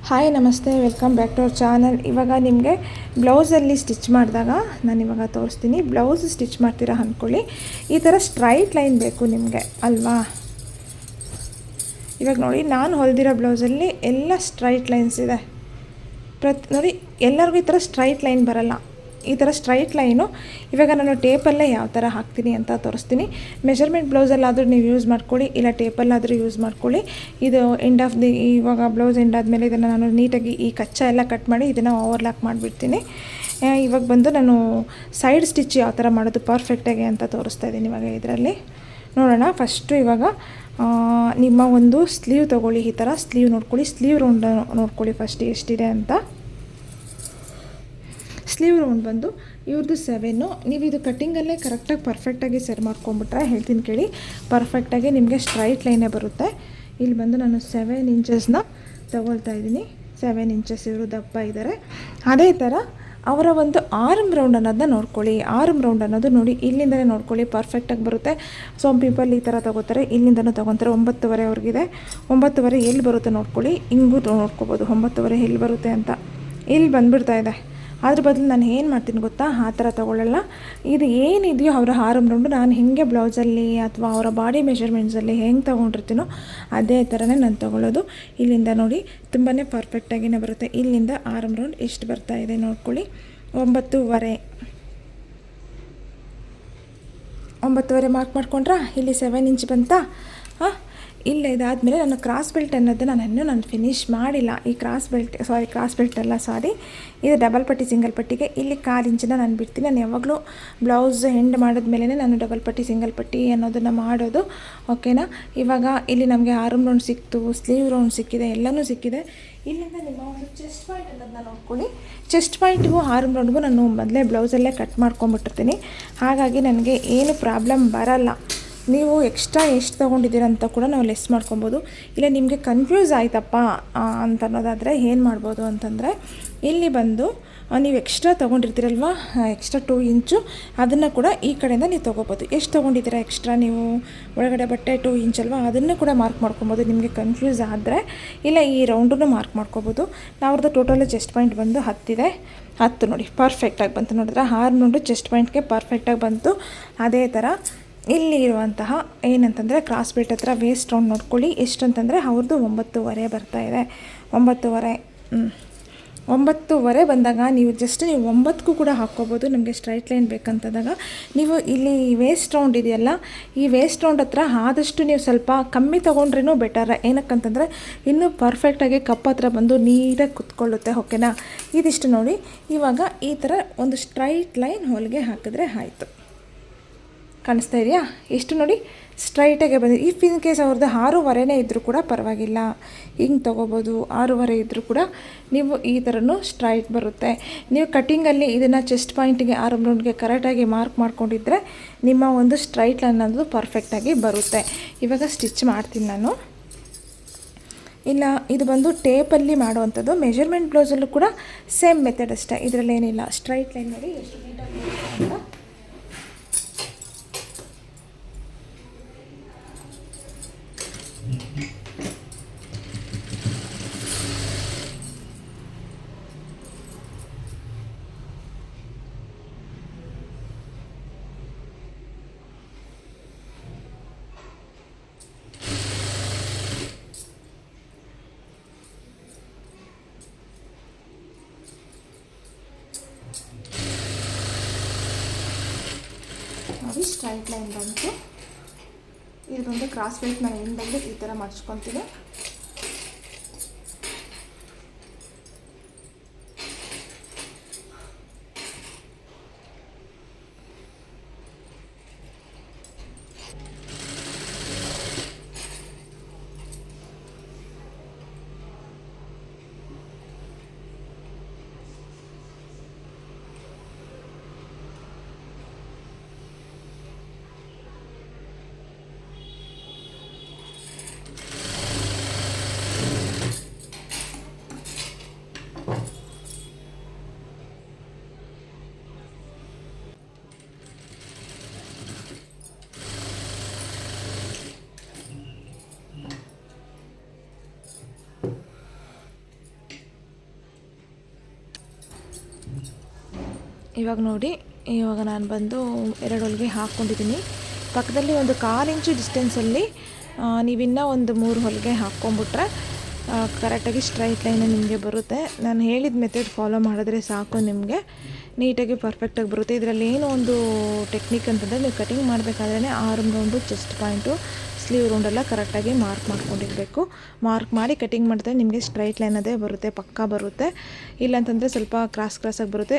Hi namaste, welcome back to our channel. ಇವಾಗ ನಿಮಗೆ ಬ್ಲೌಸಲ್ಲಿ stitch ಮಾಡಿದಾಗ ನಾನು ಇವಾಗ ತೋರಿಸ್ತೀನಿ. ಬ್ಲೌಸ್ ಸ್ಟಿಚ್ ಮಾಡ್ತೀರಾ ಅಂದ್ಕೊಳ್ಳಿ, ಈ ಥರ ಸ್ಟ್ರೈಟ್ ಲೈನ್ ಬೇಕು ನಿಮಗೆ ಅಲ್ವಾ. ಇವಾಗ ನೋಡಿ, ನಾನು ಹೊಲಿದಿರೋ ಬ್ಲೌಸಲ್ಲಿ ಎಲ್ಲ ಸ್ಟ್ರೈಟ್ ಲೈನ್ಸ್ ಇದೆ. ನೋಡಿ, ಎಲ್ಲರಿಗೂ ಈ ಥರ ಸ್ಟ್ರೈಟ್ ಲೈನ್ ಬರಲ್ಲ. ಈ ಥರ ಸ್ಟ್ರೈಟ್ ಲೈನು ಇವಾಗ ನಾನು ಟೇಪಲ್ಲೇ ಯಾವ ಥರ ಹಾಕ್ತೀನಿ ಅಂತ ತೋರಿಸ್ತೀನಿ. ಮೆಷರ್ಮೆಂಟ್ ಬ್ಲೌಸಲ್ಲಾದರೂ ನೀವು ಯೂಸ್ ಮಾಡ್ಕೊಳ್ಳಿ, ಇಲ್ಲ ಟೇಪಲ್ಲಾದರೂ ಯೂಸ್ ಮಾಡ್ಕೊಳ್ಳಿ. ಇದು ಎಂಡ್ ಆಫ್ ದಿ ಇವಾಗ ಬ್ಲೌಸ್ ಎಂಡ್ ಆದಮೇಲೆ ಇದನ್ನು ನಾನು ನೀಟಾಗಿ ಈ ಕಚ್ಚಾ ಎಲ್ಲ ಕಟ್ ಮಾಡಿ ಇದನ್ನು ಓವರ್ಲಾಕ್ ಮಾಡಿಬಿಡ್ತೀನಿ. ಇವಾಗ ಬಂದು ನಾನು ಸೈಡ್ ಸ್ಟಿಚ್ ಯಾವ ಥರ ಮಾಡೋದು ಪರ್ಫೆಕ್ಟಾಗಿ ಅಂತ ತೋರಿಸ್ತಾ ಇದ್ದೀನಿ. ಇವಾಗ ಇದರಲ್ಲಿ ನೋಡೋಣ. ಫಸ್ಟು ಇವಾಗ ನಿಮ್ಮ ಒಂದು ಸ್ಲೀವ್ ತೊಗೊಳ್ಳಿ. ಈ ಥರ ಸ್ಲೀವ್ ನೋಡ್ಕೊಳ್ಳಿ, ಸ್ಲೀವ್ ರೌಂಡ್ ನೋಡ್ಕೊಳ್ಳಿ ಫಸ್ಟ್ ಎಷ್ಟಿದೆ ಅಂತ. ಸ್ಲೀವ್ ರೌಂಡ್ ಬಂದು ಇವ್ರದ್ದು 7. ನೀವು ಇದು ಕಟ್ಟಿಂಗಲ್ಲೇ ಕರೆಕ್ಟಾಗಿ ಪರ್ಫೆಕ್ಟಾಗಿ ಸೆಟ್ ಮಾಡ್ಕೊಂಬಿಟ್ರೆ ಹೇಳ್ತೀನಿ ಕೇಳಿ, ಪರ್ಫೆಕ್ಟಾಗಿ ನಿಮಗೆ ಸ್ಟ್ರೈಟ್ ಲೈನೇ ಬರುತ್ತೆ. ಇಲ್ಲಿ ಬಂದು ನಾನು 7 ಇಂಚಸ್ನ ತೊಗೊಳ್ತಾ ಇದ್ದೀನಿ. 7 ಇಂಚಸ್ ಇವರು ದಪ್ಪ ಇದ್ದಾರೆ. ಅದೇ ಥರ ಅವರ ಒಂದು ಆರ್ಮ್ ರೌಂಡ್ ಅನ್ನೋದನ್ನ ನೋಡ್ಕೊಳ್ಳಿ. ಆರ್ಮ್ ರೌಂಡ್ ಅನ್ನೋದು ನೋಡಿ ಇಲ್ಲಿಂದಲೇ ನೋಡ್ಕೊಳ್ಳಿ, ಪರ್ಫೆಕ್ಟಾಗಿ ಬರುತ್ತೆ. ಸಮ್ ಪೀಪಲ್ ಈ ಥರ ತೊಗೋತಾರೆ, ಇಲ್ಲಿಂದನೂ ತೊಗೊತಾರೆ. 9:15 ಅವ್ರಿಗಿದೆ. 9:15 ಎಲ್ಲಿ ಬರುತ್ತೆ ನೋಡ್ಕೊಳ್ಳಿ, ಹಿಂಗೂ ನೋಡ್ಕೋಬೋದು 9:15 ಎಲ್ಲಿ ಬರುತ್ತೆ ಅಂತ. ಇಲ್ಲಿ ಬಂದುಬಿಡ್ತಾ ಇದೆ. ಅದ್ರ ಬದಲು ನಾನು ಏನು ಮಾಡ್ತೀನಿ ಗೊತ್ತಾ, ಆ ಥರ ತೊಗೊಳ್ಳಲ್ಲ. ಇದು ಏನಿದೆಯೋ ಅವರ ಆರ್ಮ್ ರೌಂಡು ನಾನು ಹೆಂಗೆ ಬ್ಲೌಸಲ್ಲಿ ಅಥವಾ ಅವರ ಬಾಡಿ ಮೆಷರ್ಮೆಂಟ್ಸಲ್ಲಿ ಹೆಂಗೆ ತೊಗೊಂಡಿರ್ತೀನೋ ಅದೇ ಥರನೇ ನಾನು ತೊಗೊಳ್ಳೋದು. ಇಲ್ಲಿಂದ ನೋಡಿ ತುಂಬಾ ಪರ್ಫೆಕ್ಟಾಗಿಯೇ ಬರುತ್ತೆ. ಇಲ್ಲಿಂದ ಆರ್ಮ್ ರೌಂಡ್ ಎಷ್ಟು ಬರ್ತಾ ಇದೆ ನೋಡ್ಕೊಳ್ಳಿ, 9:15 ಮಾರ್ಕ್ ಮಾಡ್ಕೊಂಡ್ರಾ. ಇಲ್ಲಿ 7 ಇಂಚ್ ಬಂತಾ. ಇಲ್ಲ, ಇದಾದಮೇಲೆ ನಾನು ಕ್ರಾಸ್ ಬೆಲ್ಟ್ ಅನ್ನೋದು ನಾನು ಫಿನಿಷ್ ಮಾಡಿಲ್ಲ. ಈ ಕ್ರಾಸ್ ಬೆಲ್ಟ್ ಅಲ್ಲ, ಇದು ಡಬಲ್ ಪಟ್ಟಿ ಸಿಂಗಲ್ ಪಟ್ಟಿಗೆ ಇಲ್ಲಿ 1/4 ಇಂಚನ್ನ ನಾನು ಬಿಡ್ತೀನಿ. ನಾನು ಯಾವಾಗಲೂ ಬ್ಲೌಸ್ ಎಂಡ್ ಮಾಡಿದ್ಮೇಲೆ ನಾನು ಡಬಲ್ ಪಟ್ಟಿ ಸಿಂಗಲ್ ಪಟ್ಟಿ ಅನ್ನೋದನ್ನು ಮಾಡೋದು, ಓಕೆನಾ. ಇವಾಗ ಇಲ್ಲಿ ನಮಗೆ ಆರ್ಮ್ ರೌಂಡ್ ಸಿಕ್ತು, ಸ್ಲೀವ್ ರೌಂಡ್ ಸಿಕ್ಕಿದೆ, ಎಲ್ಲನೂ ಸಿಕ್ಕಿದೆ. ಇಲ್ಲಿಂದ ನಿಮ್ಮ ಒಂದು ಚೆಸ್ಟ್ ಪಾಯಿಂಟ್ ಅನ್ನೋದನ್ನ ನೋಡ್ಕೊಳ್ಳಿ. ಚೆಸ್ಟ್ ಪಾಯಿಂಟ್ಗೂ ಆರ್ಮ್ ರೌಂಡ್ಗೂ ನಾನು ಮೊದಲೇ ಬ್ಲೌಸಲ್ಲೇ ಕಟ್ ಮಾಡ್ಕೊಂಬಿಟ್ಟಿರ್ತೀನಿ. ಹಾಗಾಗಿ ನನಗೆ ಏನು ಪ್ರಾಬ್ಲಮ್ ಬರಲ್ಲ. ನೀವು ಎಕ್ಸ್ಟ್ರಾ ಎಷ್ಟು ತೊಗೊಂಡಿದ್ದೀರ ಅಂತ ಕೂಡ ನಾವು ಲೆಸ್ ಮಾಡ್ಕೊಬೋದು. ಇಲ್ಲ ನಿಮಗೆ ಕನ್ಫ್ಯೂಸ್ ಆಯ್ತಪ್ಪ ಅಂತ ಅನ್ನೋದಾದರೆ ಏನು ಮಾಡ್ಬೋದು ಅಂತಂದರೆ, ಇಲ್ಲಿ ಬಂದು ನೀವು ಎಕ್ಸ್ಟ್ರಾ ತೊಗೊಂಡಿರ್ತೀರಲ್ವ, ಎಕ್ಸ್ಟ್ರಾ 2 ಇಂಚು ಅದನ್ನು ಕೂಡ ಈ ಕಡೆಯಿಂದ ನೀವು ತೊಗೋಬೋದು. ಎಷ್ಟು ತೊಗೊಂಡಿದ್ದೀರ ಎಕ್ಸ್ಟ್ರಾ ನೀವು ಒಳಗಡೆ ಬಟ್ಟೆ 2 ಇಂಚ್ ಅಲ್ವಾ, ಅದನ್ನು ಕೂಡ ಮಾರ್ಕ್ ಮಾಡ್ಕೊಬೋದು ನಿಮಗೆ ಕನ್ಫ್ಯೂಸ್ ಆದರೆ. ಇಲ್ಲ ಈ ರೌಂಡನ್ನು ಮಾರ್ಕ್ ಮಾಡ್ಕೊಬೋದು. ಅವ್ರದ್ದು ಟೋಟಲ್ ಚೆಸ್ಟ್ ಪಾಯಿಂಟ್ ಬಂದು 10 ಇದೆ. 10 ನೋಡಿ ಪರ್ಫೆಕ್ಟಾಗಿ ಬಂತು. ನೋಡಿದ್ರೆ ಆರ್ಮ್ ರೌಂಡು ಚೆಸ್ಟ್ ಪಾಯಿಂಟ್ಗೆ ಪರ್ಫೆಕ್ಟಾಗಿ ಬಂತು. ಅದೇ ಥರ ಇಲ್ಲಿ ಇರುವಂತಹ ಏನಂತಂದರೆ ಕ್ರಾಸ್ ಬೆಲ್ಟ್ ಹತ್ರ ವೇಸ್ಟ್ ರೌಂಡ್ ನೋಡ್ಕೊಳ್ಳಿ. ಎಷ್ಟು ಅಂತಂದರೆ ಅವ್ರದ್ದು 9:15 ಬರ್ತಾಯಿದೆ. 9:15 ಬಂದಾಗ ನೀವು 9ಕ್ಕೂ ಕೂಡ ಹಾಕ್ಕೋಬೋದು. ನಮಗೆ ಸ್ಟ್ರೈಟ್ ಲೈನ್ ಬೇಕಂತಂದಾಗ ನೀವು ಇಲ್ಲಿ ವೇಸ್ಟ್ ರೌಂಡ್ ಇದೆಯಲ್ಲ, ಈ ವೇಸ್ಟ್ ರೌಂಡ್ ಹತ್ರ ಆದಷ್ಟು ನೀವು ಸ್ವಲ್ಪ ಕಮ್ಮಿ ತೊಗೊಂಡ್ರೂ ಬೆಟರ್. ಏನಕ್ಕಂತಂದರೆ ಇನ್ನೂ ಪರ್ಫೆಕ್ಟಾಗಿ ಕಪ್ ಹತ್ರ ಬಂದು ನೀಟಾಗಿ ಕುತ್ಕೊಳ್ಳುತ್ತೆ, ಓಕೆನಾ. ಇದಿಷ್ಟು ನೋಡಿ. ಇವಾಗ ಈ ಥರ ಒಂದು ಸ್ಟ್ರೈಟ್ ಲೈನ್ ಹೊಲಿಗೆ ಹಾಕಿದ್ರೆ ಆಯಿತು. ಕಾಣಿಸ್ತಾ ಇದೆಯಾ? ಎಷ್ಟು ನೋಡಿ ಸ್ಟ್ರೈಟಾಗೆ ಬಂದಿದೆ. ಇಫ್ ಇನ್ ಕೇಸ್ ಅವ್ರದ್ದು 6:15 ಇದ್ದರೂ ಕೂಡ ಪರವಾಗಿಲ್ಲ, ಹಿಂಗೆ ತೊಗೋಬೋದು. 6:15 ಇದ್ದರೂ ಕೂಡ ನೀವು ಈ ಥರನೂ ಸ್ಟ್ರೈಟ್ ಬರುತ್ತೆ. ನೀವು ಕಟ್ಟಿಂಗಲ್ಲಿ ಇದನ್ನು ಚೆಸ್ಟ್ ಪಾಯಿಂಟಿಗೆ ಆರ್ಮ್ ರೌಂಡ್ಗೆ ಕರೆಕ್ಟಾಗಿ ಮಾರ್ಕ್ ಮಾಡ್ಕೊಂಡಿದ್ದರೆ ನಿಮ್ಮ ಒಂದು ಸ್ಟ್ರೈಟ್ ಲೈನ್ ಅನ್ನೋದು ಪರ್ಫೆಕ್ಟಾಗಿ ಬರುತ್ತೆ. ಇವಾಗ ಸ್ಟಿಚ್ ಮಾಡ್ತೀನಿ ನಾನು. ಇಲ್ಲ, ಇದು ಬಂದು ಟೇಪಲ್ಲಿ ಮಾಡುವಂಥದ್ದು. ಮೆಷರ್ಮೆಂಟ್ ಬ್ಲೌಸಲ್ಲೂ ಕೂಡ ಸೇಮ್ ಮೆಥಡ್ ಅಷ್ಟೇ, ಇದರಲ್ಲೇನಿಲ್ಲ. ಸ್ಟ್ರೈಟ್ ಲೈನ್ ನೋಡಿ ಎಷ್ಟು ನೀಟಾಗಿ ಅಂತ. ನೋಡಿ ಸ್ಟ್ರೈಟ್ ಲೈನ್ ಬಂತು. ಇದು ಬಂದು ಕ್ರಾಸ್ ಬೆಲ್ಟ್ ನಾನು ಎಂಡಲ್ಲಿ ಈ ಥರ ಮಾಡಿಸ್ಕೊತೀನಿ. ಇವಾಗ ನೋಡಿ, ಇವಾಗ ನಾನು ಬಂದು 2 ಹೊಲಿಗೆ ಹಾಕ್ಕೊಂಡಿದ್ದೀನಿ. ಪಕ್ಕದಲ್ಲಿ ಒಂದು 1/4 ಇಂಚು ಡಿಸ್ಟೆನ್ಸಲ್ಲಿ ನೀವಿನ್ನೂ ಒಂದು 3 ಹೊಲಿಗೆ ಹಾಕ್ಕೊಂಬಿಟ್ರೆ ಕರೆಕ್ಟಾಗಿ ಸ್ಟ್ರೈಟ್ ಲೈನ್ ನಿಮಗೆ ಬರುತ್ತೆ. ನಾನು ಹೇಳಿದ ಮೆಥಡ್ ಫಾಲೋ ಮಾಡಿದ್ರೆ ಸಾಕು, ನಿಮಗೆ ನೀಟಾಗಿ ಪರ್ಫೆಕ್ಟಾಗಿ ಬರುತ್ತೆ. ಇದರಲ್ಲಿ ಏನೋ ಒಂದು ಟೆಕ್ನಿಕ್ ಅಂತಂದರೆ, ನೀವು ಕಟಿಂಗ್ ಮಾಡಬೇಕಾದ್ರೆ arm round, chest point, sleeve ರೌಂಡೆಲ್ಲ ಕರೆಕ್ಟಾಗಿ ಮಾರ್ಕ್ ಮಾಡ್ಕೊಂಡಿರಬೇಕು. ಮಾರ್ಕ್ ಮಾಡಿ ಕಟಿಂಗ್ ಮಾಡಿದ್ರೆ ನಿಮಗೆ ಸ್ಟ್ರೈಟ್ ಲೈನ್ ಅದೇ ಬರುತ್ತೆ, ಪಕ್ಕಾ ಬರುತ್ತೆ. ಇಲ್ಲಾಂತಂದರೆ ಸ್ವಲ್ಪ ಕ್ರಾಸಾಗಿ ಬರುತ್ತೆ.